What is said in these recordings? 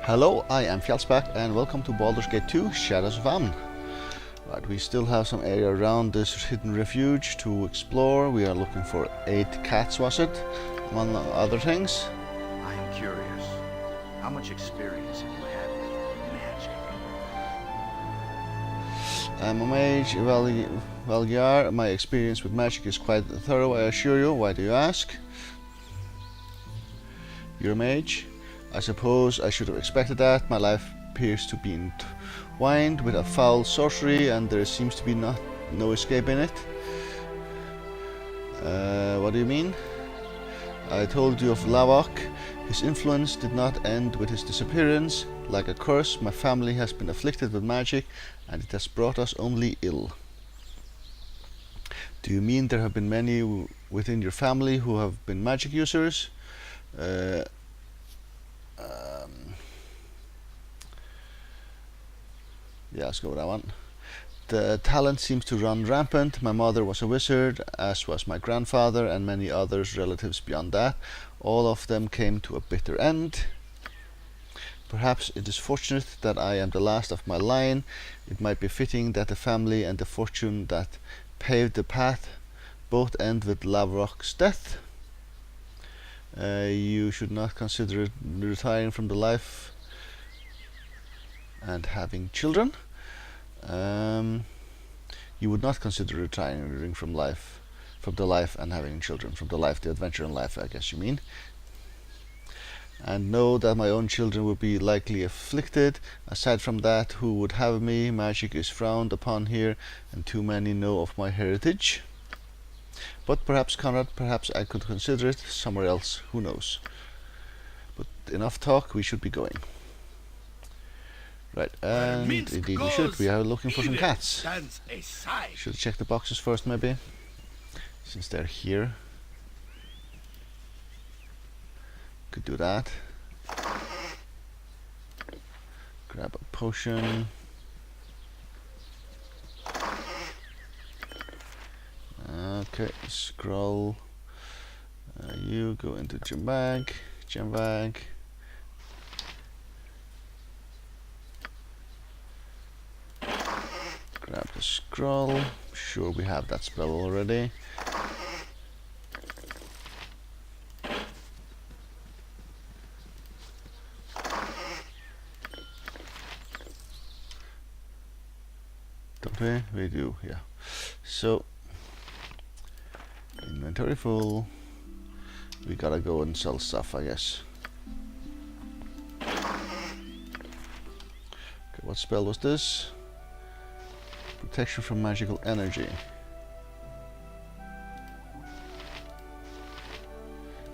Hello, I am Fjallsback and welcome to Baldur's Gate 2 Shadows of Amn. Right, we still have some area around this hidden refuge to explore. We are looking for 8 cats, was it? Among other things. I am curious. How much experience have you had with magic? I'm a mage, Valgyar. My experience with magic is quite thorough, I assure you. Why do you ask? You're a mage? I suppose I should have expected that. My life appears to be entwined with a foul sorcery and there seems to be no escape in it. What do you mean? I told you of Lavok. His influence did not end with his disappearance. Like a curse, my family has been afflicted with magic and it has brought us only ill. Do you mean there have been many within your family who have been magic users? Yeah, let's go with that one. The talent seems to run rampant. My mother was a wizard, as was my grandfather and many others relatives beyond that. All of them came to a bitter end. Perhaps it is fortunate that I am the last of my line. It might be fitting that the family and the fortune that paved the path both end with Lavrok's death. You should not consider retiring from the life and having children. You would not consider retiring from the life and having children, from the adventure in life, I guess you mean. And know that my own children would be likely afflicted. Aside from that, who would have me? Magic is frowned upon here, and too many know of my heritage. But perhaps, Conrad, perhaps I could consider it somewhere else, who knows. But enough talk, we should be going. Right, and indeed we should. We are looking for some cats. Should check the boxes first, maybe, since they're here. Could do that. Grab a potion. Okay, scroll. You go into gem bag. Grab the scroll. Sure, we have that spell already. Don't we? We do, yeah. So, inventory full. We gotta go and sell stuff, I guess. Okay, what spell was this? Protection from magical energy.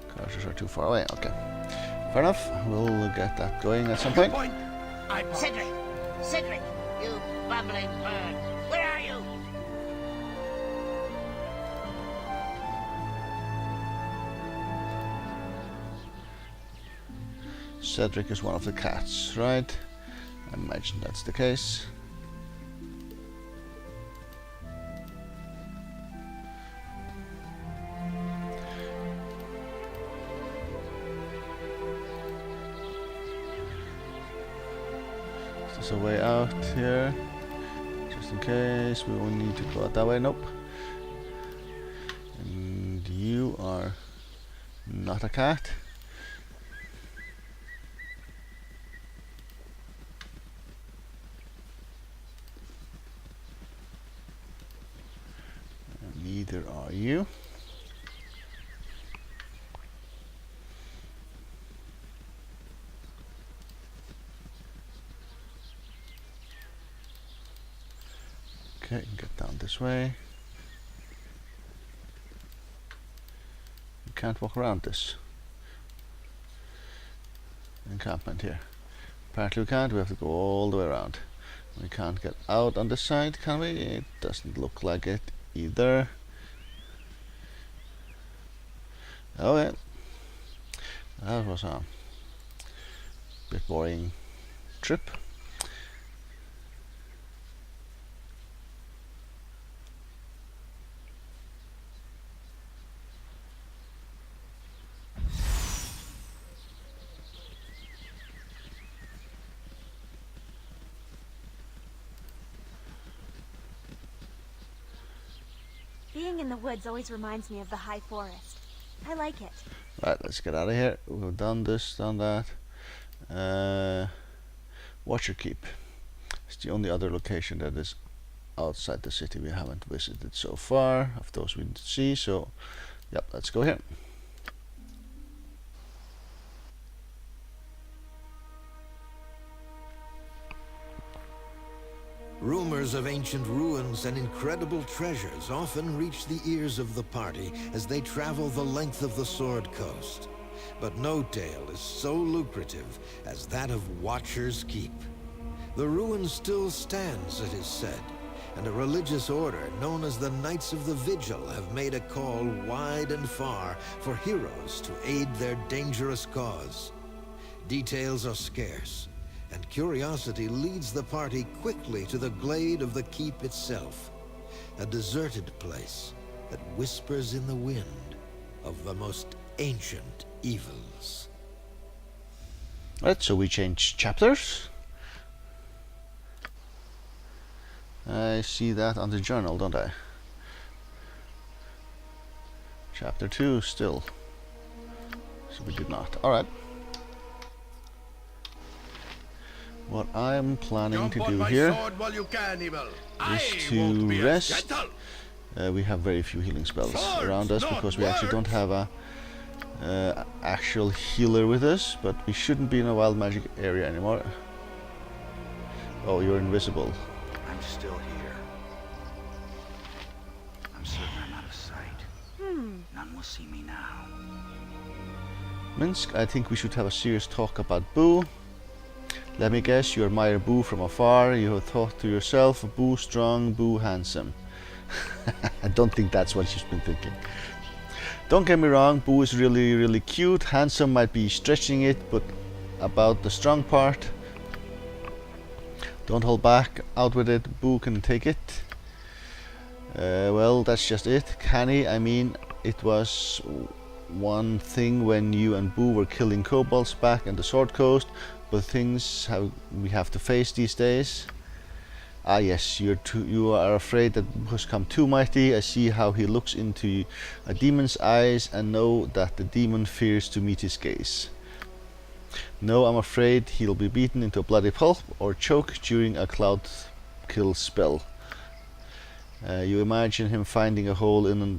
Cars are too far away. Okay, fair enough. We'll get that going at some point. Cedric, you bumbling bird, where are you? Cedric is one of the cats, right? I imagine that's the case. Is there a way out here? Just in case we won't need to go out that way. Nope. And you are not a cat. And neither are you. Okay, get down this way. You can't walk around this encampment here. Apparently we can't, we have to go all the way around. We can't get out on this side, can we? It doesn't look like it either. Oh yeah. That was a bit boring trip. Being in the woods always reminds me of the high forest. I like it. Right, let's get out of here. We've done this, done that. Watcher Keep. It's the only other location that is outside the city we haven't visited so far, of those we see, so yep, let's go here. Rumors of ancient ruins and incredible treasures often reach the ears of the party as they travel the length of the Sword Coast. But no tale is so lucrative as that of Watcher's Keep. The ruin still stands, it is said, and a religious order known as the Knights of the Vigil have made a call wide and far for heroes to aid their dangerous cause. Details are scarce, and curiosity leads the party quickly to the glade of the keep itself, a deserted place that whispers in the wind of the most ancient evils. Right, so we change chapters. I see that on the journal, don't I? Chapter 2 still. So we did not. Alright. What I'm planning to do here is to rest. We have very few healing spells around us because we actually don't have a actual healer with us, but we shouldn't be in a wild magic area anymore. Oh, you're invisible. I'm still here. I'm certain I'm out of sight. None will see me now. Minsk, I think we should have a serious talk about Boo. Let me guess, you admire Boo from afar. You have thought to yourself, Boo strong, Boo handsome. I don't think that's what she's been thinking. Don't get me wrong, Boo is really cute. Handsome might be stretching it, but about the strong part, don't hold back, out with it, Boo can take it. Well, that's just it. Can he? I mean, it was one thing when you and Boo were killing kobolds back in the Sword Coast, but things we have to face these days. Ah yes, you are afraid that Boo has come too mighty. I see how he looks into a demon's eyes and know that the demon fears to meet his gaze. No, I'm afraid he'll be beaten into a bloody pulp or choke during a cloud kill spell. You imagine him finding a hole in a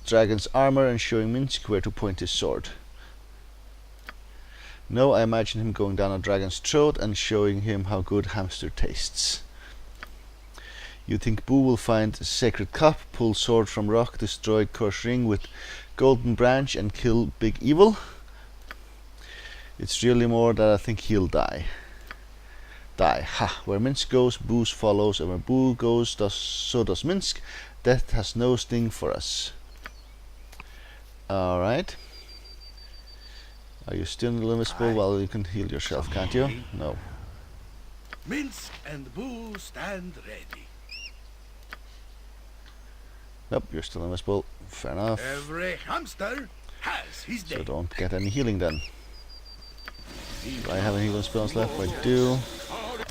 dragon's armor and showing Minsk where to point his sword. No, I imagine him going down a dragon's throat and showing him how good hamster tastes. You think Boo will find a sacred cup, pull sword from rock, destroy cursed ring with golden branch and kill big evil? It's really more that I think he'll die. Die. Ha! Where Minsk goes, Boo follows, and where Boo goes, so does Minsk. Death has no sting for us. Alright. Are you still invisible? Well, you can heal yourself, can't you? No. Minsk and Boo stand ready. Nope, you're still invisible. Fair enough. Every hamster has his day. So don't get any healing then. Do I have any healing spells left? I do. I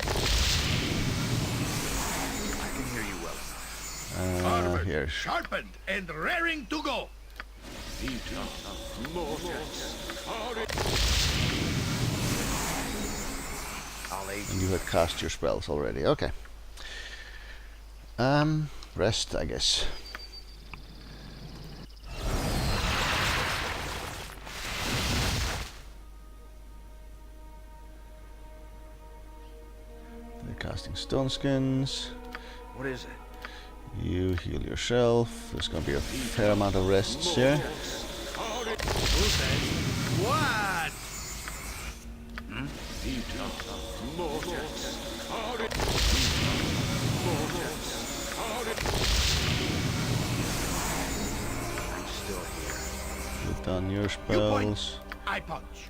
can hear you well. Armored, Here. sharpened, and raring to go. I'll aid And you. you had cast your spells already. Okay. Rest, I guess. They're casting stone skins. What is it? You heal yourself. There's gonna be a fair amount of rests here. Who says what? I'm still here. You've done your You point, spells. I punch.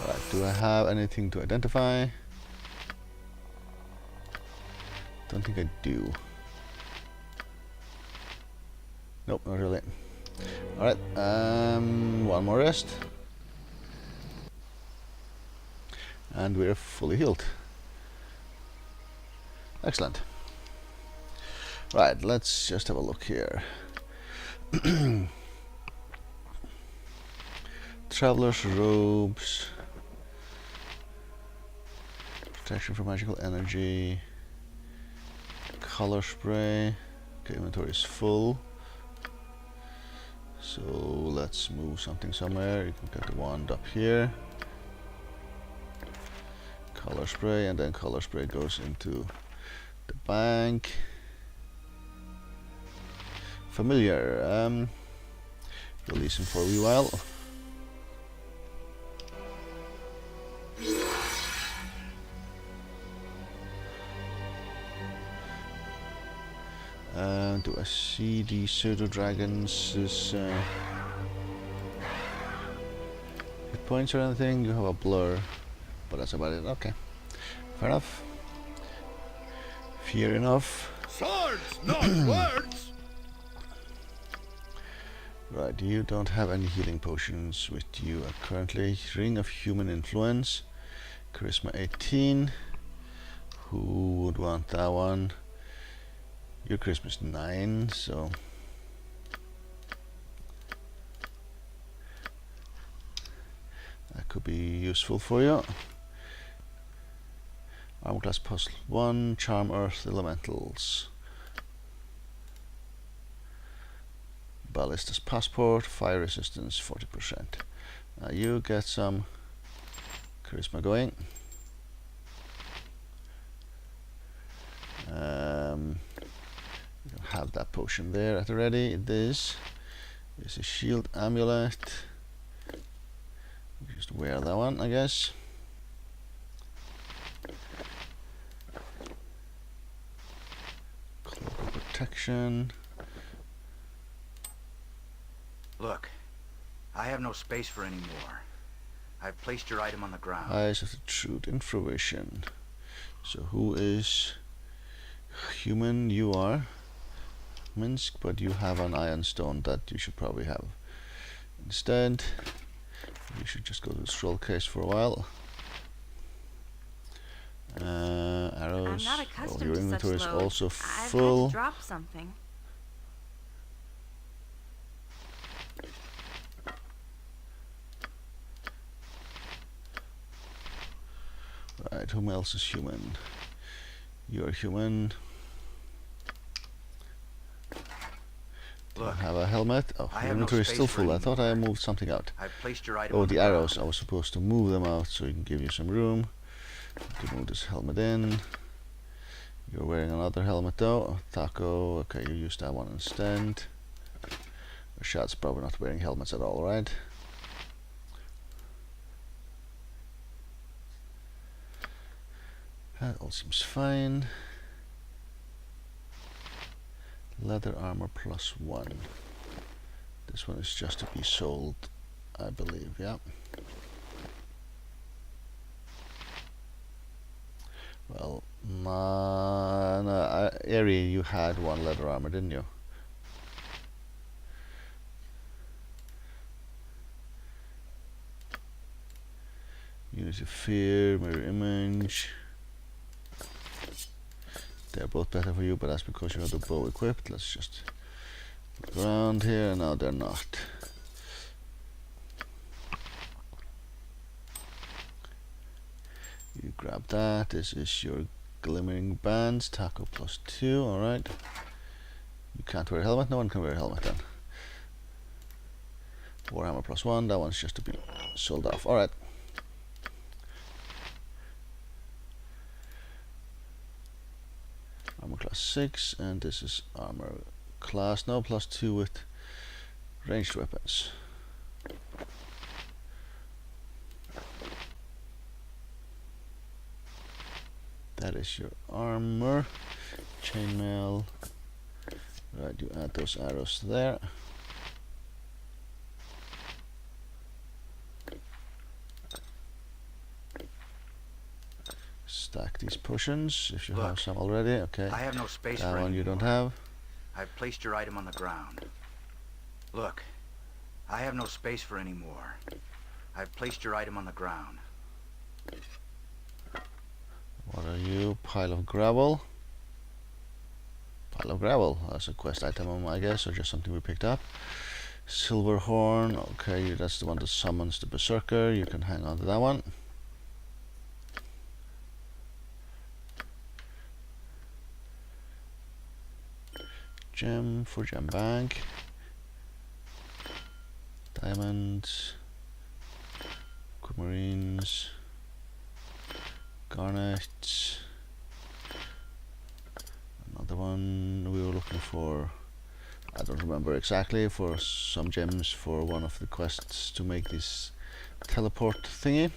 Alright, do I have anything to identify? Don't think I do. Nope, not really. Alright, one more rest. And we're fully healed. Excellent. Right, let's just have a look here. Traveler's robes. Protection from magical energy. Color spray. Okay, inventory is full. So let's move something somewhere. You can get the wand up here. Color spray, and then color spray goes into the bank. Familiar. Release him for a wee while. Do I see the pseudo dragons? Hit points or anything? You have a blur, but that's about it. Okay, fair enough. Fair enough. Swords, not words! Right, you don't have any healing potions with you currently. Ring of Human Influence, Charisma 18. Who would want that one? Your charisma is 9, so that could be useful for you. Armor class +1, Charm Earth Elementals. Ballista's Passport, Fire Resistance 40%. Now you get some charisma going. You don't have that potion there at the ready. This is a shield amulet. Just wear that one, I guess. Cloak of protection. Look, I have no space for any more. I've placed your item on the ground. Eyes of the Truth in fruition. So who is human? You are Minsk, but you have an iron stone that you should probably have. Instead, you should just go to the scroll case for a while. Arrows. I'm not accustomed your to inventory such is loads. also I've had full. to drop something. Right, whom else is human? You're human. Look, Have a helmet. Oh, I your have no inventory is space still for full. I any thought I more. moved something out. I've placed your item Oh, on the ground. arrows. I was supposed to move them out so you can give you some room to move this helmet in. You're wearing another helmet though. Taco. Okay, you use that one instead. Rashad's probably not wearing helmets at all, right? That all seems fine. Leather armor +1. This one is just to be sold, I believe, yeah. Well, no, Eri, you had one leather armor, didn't you? Unity of Fear, Mirror Image. They're both better for you, but that's because you have the bow equipped. Let's just look around here. No, they're not. You grab that. This is your glimmering bands. Taco +2. Alright. You can't wear a helmet. No one can wear a helmet then. Warhammer +1. That one's just to be sold off. Alright. Armor class 6, and this is armor class no +2 with ranged weapons. That is your armor. Chainmail. Right, you add those arrows there. Stack these potions if you have Look, some already. Okay. I have no space That for one any you don't more. have. I've placed your item on the ground. Look, I have no space for any more. I've placed your item on the ground. What are you? Pile of gravel. Pile of gravel. That's a quest item, I guess, or just something we picked up. Silver horn. Okay, that's the one that summons the berserker. You can hang on to that one. Gem for gem bank. Diamonds. Aquamarines. Garnets. Another one we were looking for, I don't remember exactly, for some gems for one of the quests to make this teleport thingy.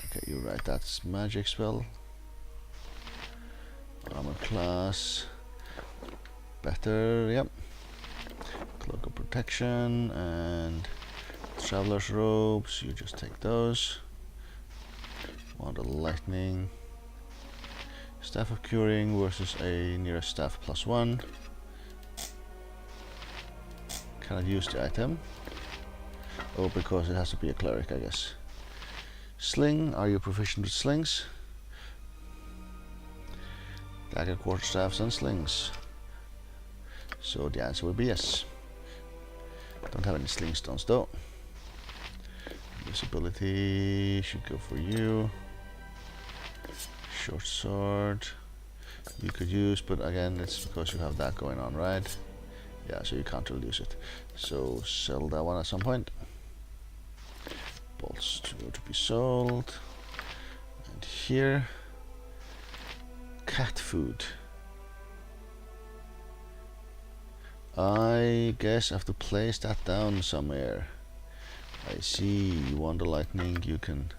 Okay, you're right, that's magic spell. Armor class. Better, yep. Cloak of protection and traveler's robes, you just take those. Wand of lightning. Staff of curing versus a nearest staff +1. Cannot use the item. Oh, because it has to be a cleric, I guess. Sling, are you proficient with slings? Dagger, quarterstaffs and slings. So the answer would be yes. Don't have any sling stones though. Visibility should go for you. Short sword you could use, but again it's because you have that going on, right? Yeah, so you can't really use it. So sell that one at some point. Bolts to be sold. And here, cat food. I guess I have to place that down somewhere. I see. Wonder lightning, you can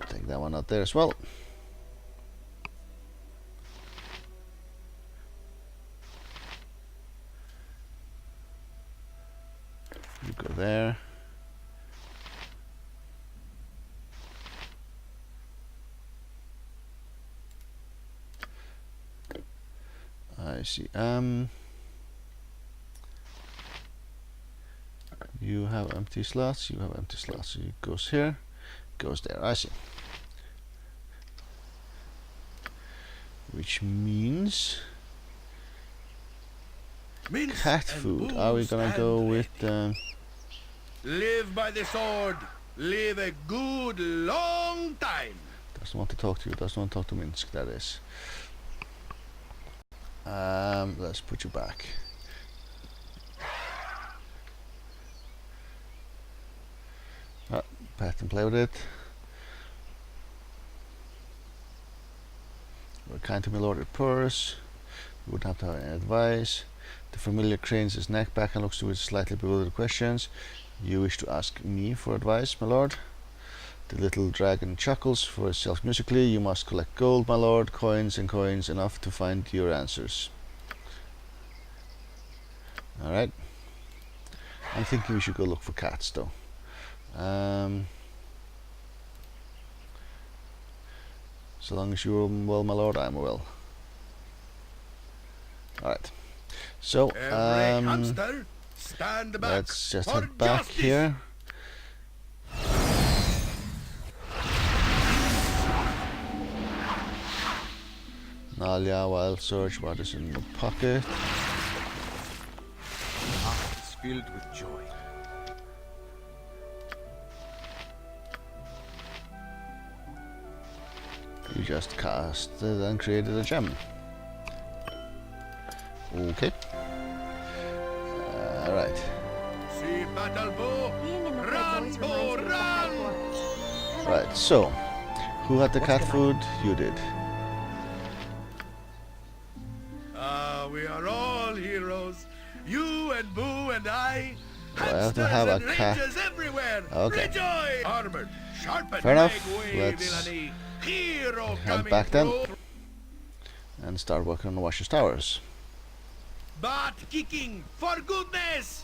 take that one out there as well. You go there. I see. You have empty slots, you have empty slots. So it goes here, goes there. I see. Which means Mince cat and food. booze Are we gonna and go with live by the sword. Live a good long time. doesn't want to talk to you, doesn't want to talk to Minsk, that is. Let's put you back. Pet and play with it. We're kind to my lord at purse. We wouldn't have to have any advice. The familiar cranes his neck back and looks to his slightly bewildered questions. You wish to ask me for advice, my lord? The little dragon chuckles for itself musically. You must collect gold, my lord, coins and coins enough to find your answers. Alright. I'm thinking we should go look for cats though. So long as you're well, my lord, I'm well. Alright. So, Every hamster, stand back. let's just for head back justice. here. Nalia, wild search, what is in the pocket? Hearts filled with joy. You just casted and created a gem. Okay. Alright. See battle bow. Being in the Run, woods always bow, reminds me of the high run! forest. Right, so who had the cat food? You did. Ah, we are all heroes. You and Boo and I. Do I have to Hamsters have a and cat? rangers everywhere. Okay. Rejoice! Armored, sharpened, Fair enough. make way, Let's villainy. Hero head coming back then. through. And start working on the Washer's Towers. Butt kicking, for goodness!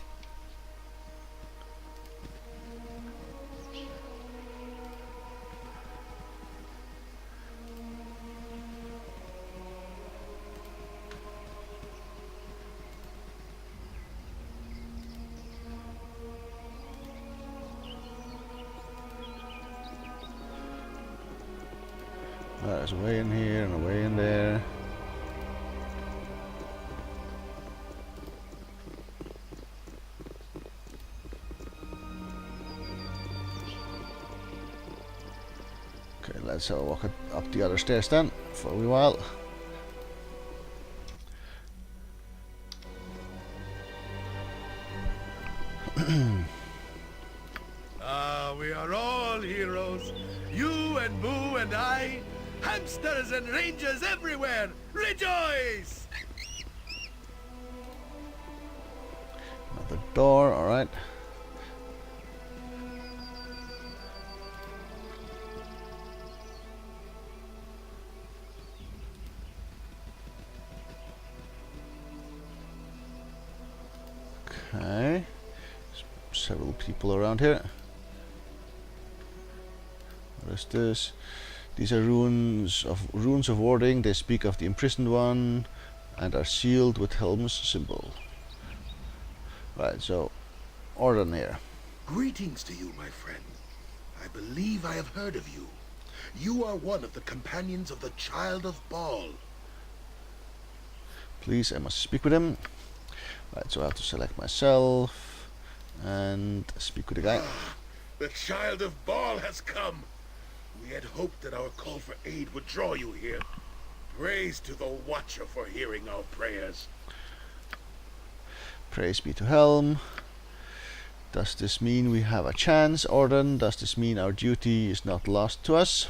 There's a way in here and a way in there. Okay, let's have a walk up the other stairs then for a wee while. We are all heroes. You and Boo and I. Hamsters and rangers everywhere. Rejoice! Another door, alright. Okay. Several people around here. What is this? These are runes of warding. They speak of the imprisoned one and are sealed with Helm's symbol. Right, so Orden here. Greetings to you, my friend. I believe I have heard of you. You are one of the companions of the Child of Baal. Please, I must speak with him. Right, so I have to select myself and speak with the guy. The Child of Baal has come. We had hoped that our call for aid would draw you here. Praise to the Watcher for hearing our prayers. Praise be to Helm. Does this mean we have a chance, Orden? Does this mean our duty is not lost to us?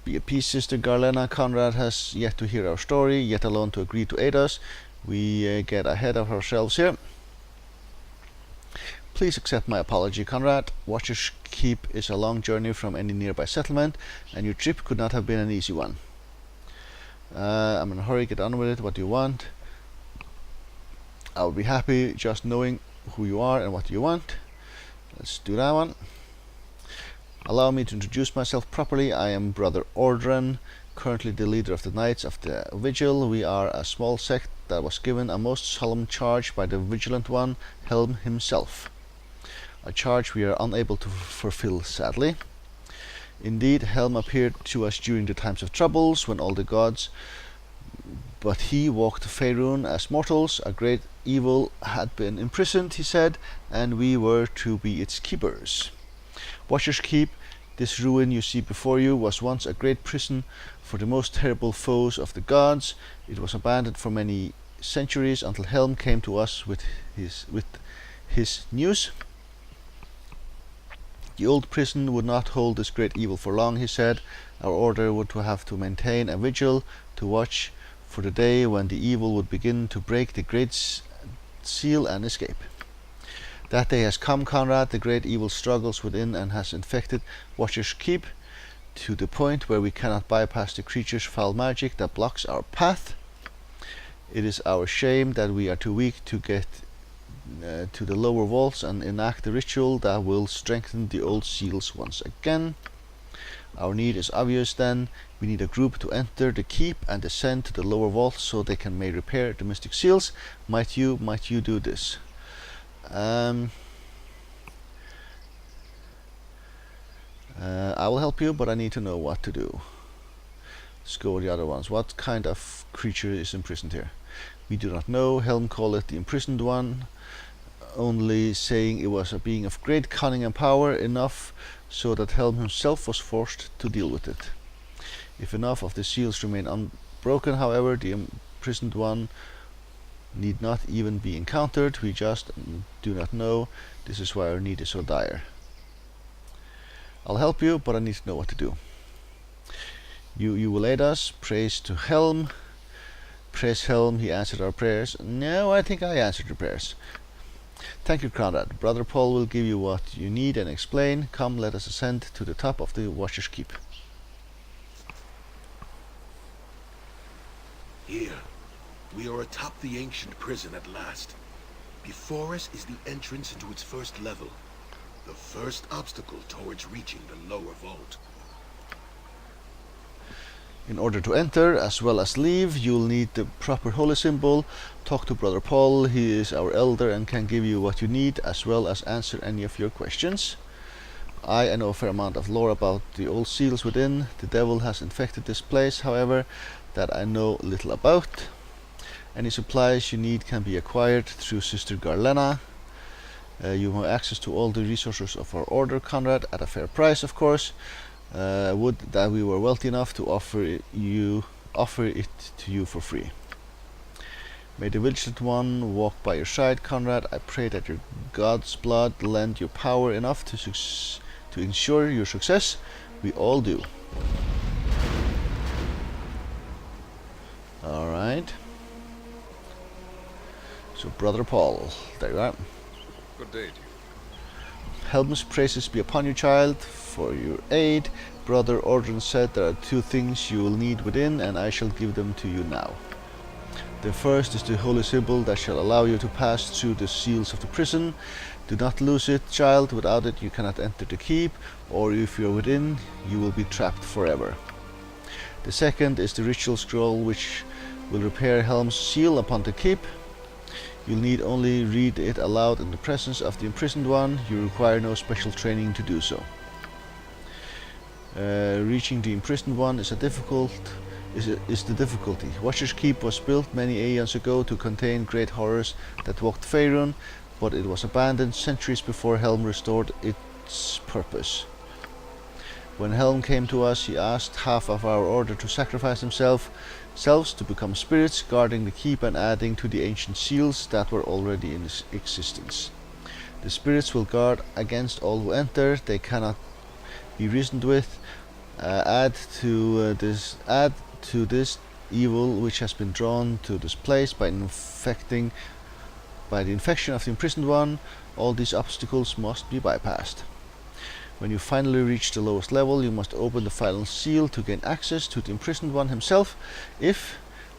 Be at peace, Sister Garlena. Conrad has yet to hear our story, yet alone to agree to aid us. We get ahead of ourselves here. Please accept my apology, Conrad. Watcher's Keep is a long journey from any nearby settlement, and your trip could not have been an easy one. I'm in a hurry, get on with it. What do you want? I will be happy just knowing who you are and what you want. Let's do that one. Allow me to introduce myself properly. I am Brother Ordran, currently the leader of the Knights of the Vigil. We are a small sect that was given a most solemn charge by the Vigilant One, Helm himself. A charge we are unable to fulfill, sadly. Indeed, Helm appeared to us during the times of troubles, when all the gods but he walked Faerun as mortals. A great evil had been imprisoned, he said, and we were to be its keepers. Watcher's Keep, this ruin you see before you, was once a great prison for the most terrible foes of the gods. It was abandoned for many centuries until Helm came to us with his news. The old prison would not hold this great evil for long, he said. Our order would have to maintain a vigil to watch for the day when the evil would begin to break the great seal and escape. That day has come, Conrad. The great evil struggles within and has infected Watcher's Keep to the point where we cannot bypass the creature's foul magic that blocks our path. It is our shame that we are too weak to get to the lower vaults and enact the ritual that will strengthen the old seals once again. Our need is obvious then. We need a group to enter the keep and descend to the lower vaults so they may repair the mystic seals. Might you do this? I will help you, but I need to know what to do. Let's go with the other ones. What kind of creature is imprisoned here? We do not know. Helm called it the imprisoned one, only saying it was a being of great cunning and power, enough so that Helm himself was forced to deal with it. If enough of the seals remain unbroken, however, the imprisoned one need not even be encountered. We just do not know. This is why our need is so dire. I'll help you, but I need to know what to do. You will aid us. Praise to Helm. Praise Helm, he answered our prayers. No, I think I answered your prayers. Thank you, Conrad. Brother Paul will give you what you need and explain. Come, let us ascend to the top of the Watcher's Keep. Here, we are atop the ancient prison at last. Before us is the entrance into its first level, the first obstacle towards reaching the lower vault. In order to enter as well as leave, you'll need the proper holy symbol. Talk to Brother Paul. He is our elder and can give you what you need as well as answer any of your questions. I know a fair amount of lore about the old seals within. The devil has infected this place, however, that I know little about. Any supplies you need can be acquired through Sister Garlena. You have access to all the resources of our order, Conrad, at a fair price, of course. Would that we were wealthy enough to offer it to you for free. May the Vigilant One walk by your side, Conrad. I pray that your God's blood lend you power enough to ensure your success. We all do. Alright. So, Brother Paul, there you are. Good day to you. Helm's praises be upon you, child, for your aid. Brother Ordran said there are 2 things you will need within, and I shall give them to you now. The first is the holy symbol that shall allow you to pass through the seals of the prison. Do not lose it, child. Without it you cannot enter the keep, or if you are within, you will be trapped forever. The second is the ritual scroll which will repair Helm's seal upon the keep. You'll need only read it aloud in the presence of the imprisoned one. You require no special training to do so. Reaching the imprisoned one is the difficulty. Watcher's Keep was built many aeons ago to contain great horrors that walked Faerun, but it was abandoned centuries before Helm restored its purpose. When Helm came to us, he asked half of our order to sacrifice themselves to become spirits, guarding the keep and adding to the ancient seals that were already in existence. The spirits will guard against all who enter. They cannot be reasoned with. Add to this evil which has been drawn to this place by the infection of the imprisoned one. All these obstacles must be bypassed. When you finally reach the lowest level, you must open the final seal to gain access to the imprisoned one himself. If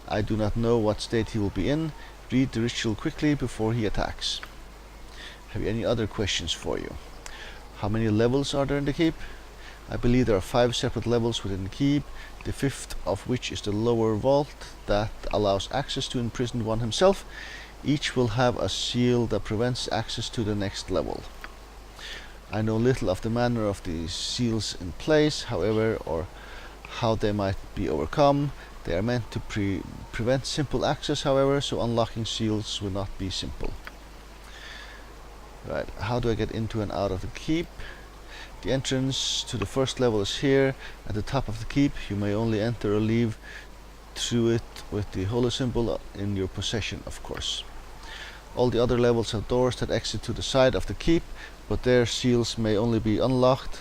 I do not know what state he will be in, read the ritual quickly before he attacks. Have you any other questions for you? How many levels are there in the keep? I believe there are 5 separate levels within the keep, the 5th of which is the lower vault that allows access to the imprisoned one himself. Each will have a seal that prevents access to the next level. I know little of the manner of the seals in place, however, or how they might be overcome. They are meant to prevent simple access, however, so unlocking seals will not be simple. Right, how do I get into and out of the keep? The entrance to the first level is here, at the top of the keep. You may only enter or leave through it with the holy symbol in your possession, of course. All the other levels have doors that exit to the side of the keep, but their seals may only be unlocked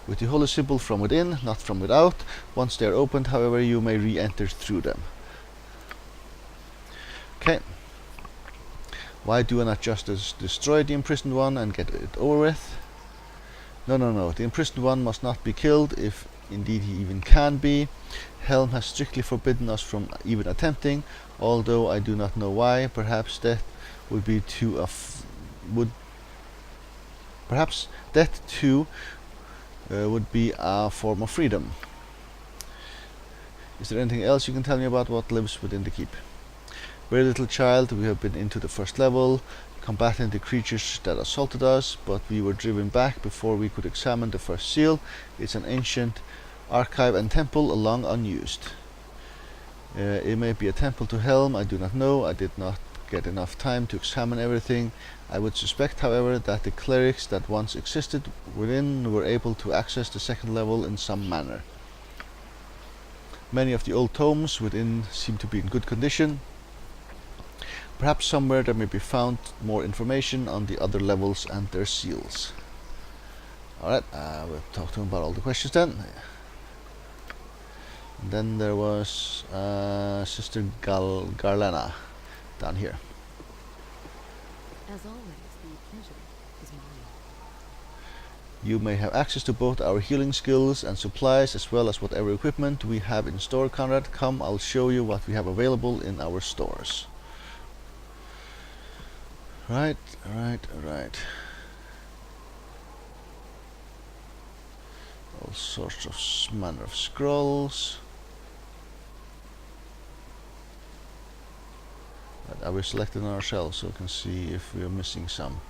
with the holy symbol from within, not from without. Once they are opened, however, you may re-enter through them. Okay. Why do I not just destroy the imprisoned one and get it over with? No. The imprisoned one must not be killed, if indeed he even can be. Helm has strictly forbidden us from even attempting, although I do not know why. Perhaps death would be would be a form of freedom. Is there anything else you can tell me about what lives within the keep? Very little, child. We have been into the first level, combating the creatures that assaulted us, but we were driven back before we could examine the first seal. It's an ancient archive and temple, long unused. It may be a temple to Helm, I do not know. I did not get enough time to examine everything. I would suspect, however, that the clerics that once existed within were able to access the second level in some manner. Many of the old tomes within seem to be in good condition. Perhaps somewhere there may be found more information on the other levels and their seals. Alright, we'll talk to him about all the questions then. And then there was Sister Garlena down here. As always, the pleasure is mine. You may have access to both our healing skills and supplies, as well as whatever equipment we have in store, Conrad. Come, I'll show you what we have available in our stores. Right. All sorts of manner of scrolls. Right, are we selecting ourselves so we can see if we are missing some?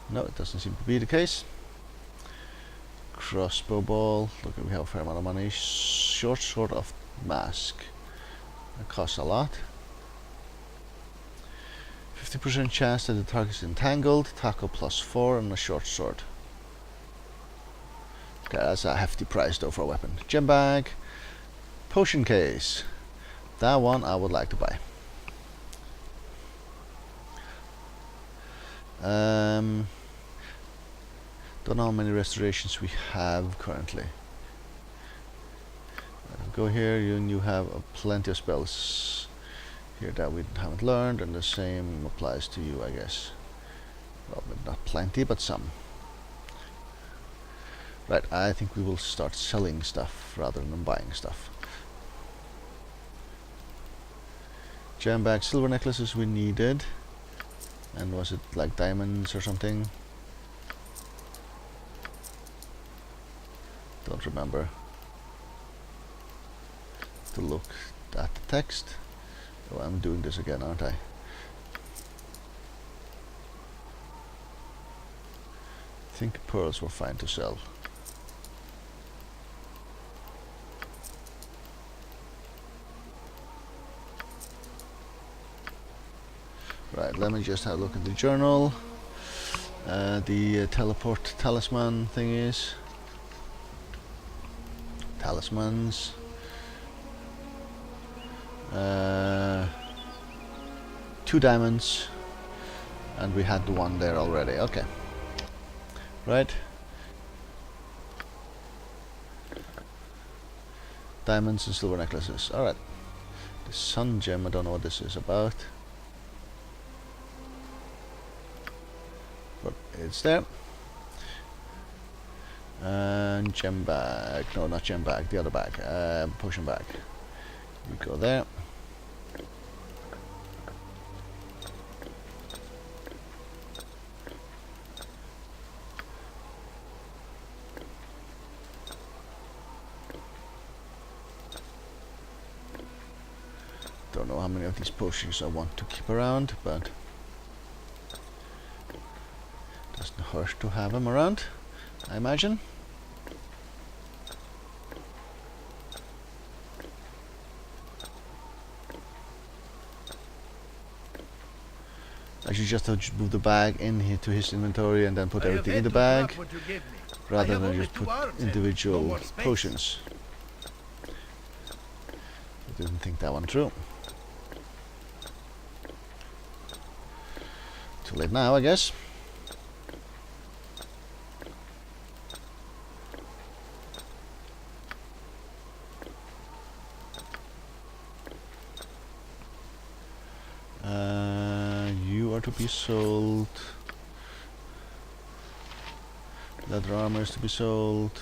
No, it doesn't seem to be the case. crossbow ball. Look, we have a fair amount of money. Short sword of mask. That costs a lot. 50% chance that the target is entangled. Tackle +4 and a short sword. Okay, that's a hefty price though for a weapon. Gem bag. Potion case. That one I would like to buy. Don't know how many restorations we have currently. Go here, you have plenty of spells here that we haven't learned, and the same applies to you, I guess. Well, not plenty, but some. Right, I think we will start selling stuff rather than buying stuff. Gem bag, silver necklaces we needed. And was it like diamonds or something? Don't remember. To look at the text. Oh, I'm doing this again, aren't I? I think pearls were fine to sell. Right, let me just have a look at the journal. The teleport talisman thing is. Talismans. 2 diamonds. And we had the one there already. Okay. Right. Diamonds and silver necklaces. Alright. The sun gem, I don't know what this is about. But it's there. And gem bag. No, not gem bag. The other bag. Potion bag. You go there. Don't know how many of these potions I want to keep around, but doesn't hurt to have them around, I imagine. I should just move the bag in here to his inventory and then put everything in the bag, rather than just put individual potions. I didn't think that one through. Too late now, I guess. You are to be sold. Leather armor is to be sold.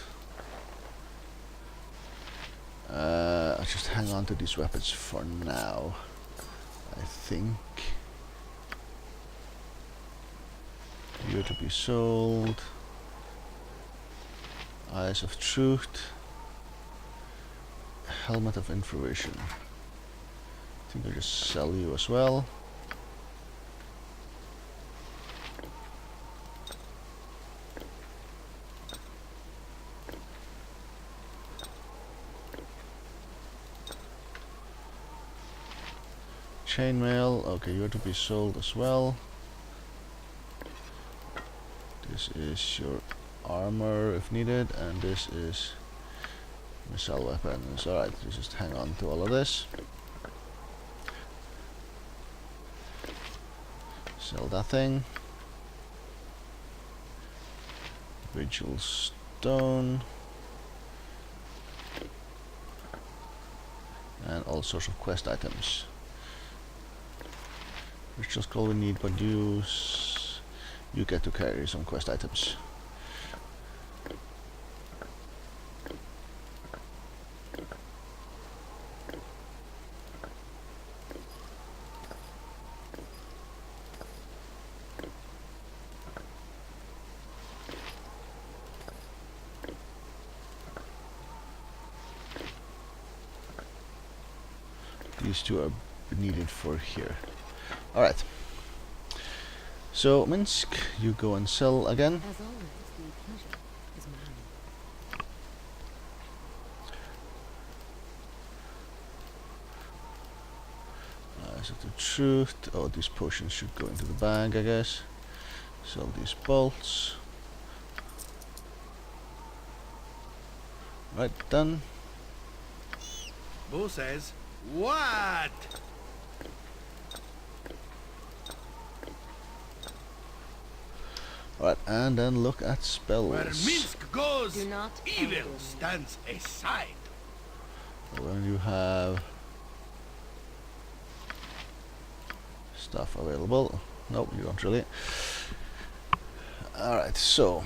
I'll just hang on to these weapons for now, I think. You're to be sold. Eyes of Truth. Helmet of Infravision. I think I'll just sell you as well. Chainmail, okay, you're to be sold as well. This is your armor if needed, and this is missile weapons. Alright, just hang on to all of this. Sell that thing. Vigil stone. And all sorts of quest items. Ritual scroll we need, but you get to carry some quest items. These two are needed for here. Alright. So, Minsk, you go and sell again. As always, the pleasure is mine. of the truth. Oh, these potions should go into the bag, I guess. Sell these bolts. Right, done. Bo says, what? Alright, and then look at spells. Where Minsk goes, Do not evil elbow me. stands aside. When you have stuff available. Nope, you don't really. Alright, so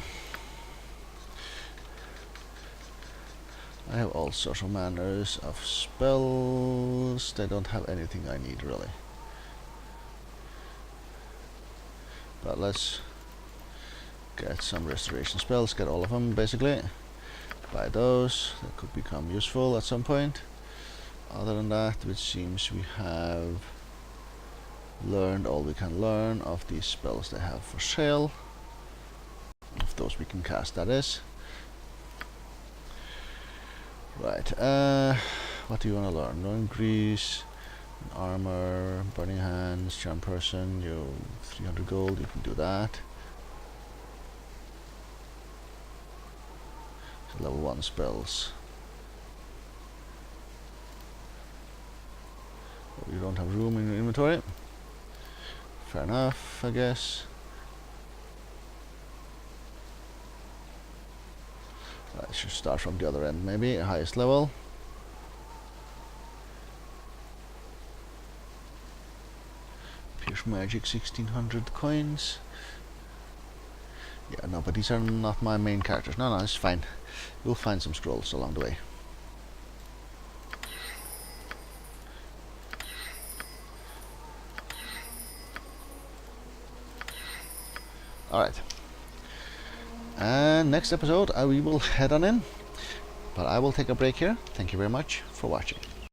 I have all sorts of manners of spells. They don't have anything I need really. But let's get some restoration spells, get all of them basically. Buy those, that could become useful at some point. Other than that, it seems we have learned all we can learn of these spells they have for sale. Of those we can cast, that is. Right, what do you want to learn? Learn grease, armor, burning hands, charm person, you 300 gold, you can do that. So level 1 spells. Oh, you don't have room in your inventory. Fair enough, I guess. I should start from the other end, maybe, highest level. Pierce magic, 1600 coins. Yeah, no, but these are not my main characters. No, it's fine. We'll find some scrolls along the way. Alright. And next episode we will head on in. But I will take a break here. Thank you very much for watching.